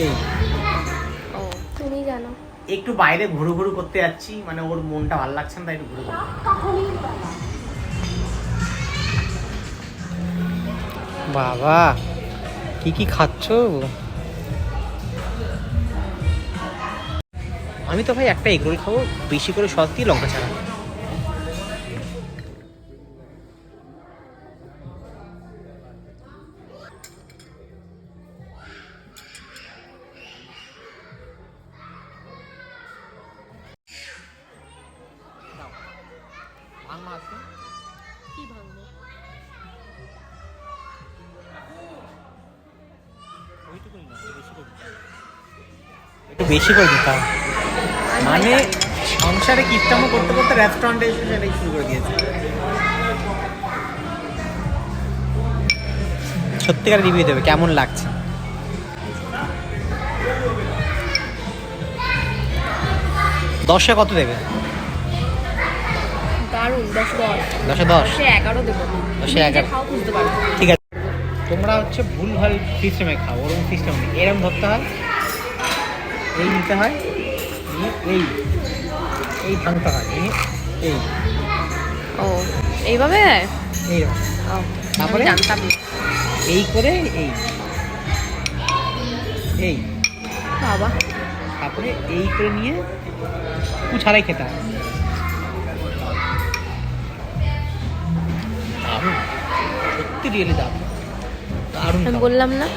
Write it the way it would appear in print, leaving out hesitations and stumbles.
এই ও তুমি জানো। একটু বাইরে ঘুরু ঘুরু করতে যাচ্ছি, মানে ওর মনটা ভালো লাগছে না তাই একটু ঘুরু ঘুরু। বাবা কি কি খাচ্ছো? আমি তো ভাই একটা এগ রোল খাবো, বেশি করে সস দিয়ে লঙ্কা ছাড়া। কি ভাঙবো? একটু বেশি করে দিতাম, মানে সংসারে কিপটামো করতে করতে রেস্টুরেন্টে এসে সেটাই শুরু করে দিয়েছে। সত্যিকার রিভিউ দেবে কেমন লাগছে। দশে কত দেবে? দারুণ, 10 10। 10-এ 10? 10-এ 11 দেবো। 10-এ 11? খাও বুঝতে পারবে। ঠিক আছে, তোমরা হচ্ছে ভুলভাল সিস্টেমে খাও, ওরকম সিস্টেম নেই। এরকম ধরতে হয়, এই নিতে হয়, নিয়ে এই ভাঙতে হয়, নিয়ে এই ও এইভাবে? এইরকম, ও তারপরে জানতাম না। এই করে এই বাবা, তারপরে এই করে নিয়ে ছাড়াই খেতে হয়। দারুণ, সত্যি রিয়েলি দারুণ দারুণ। আমি বললাম না।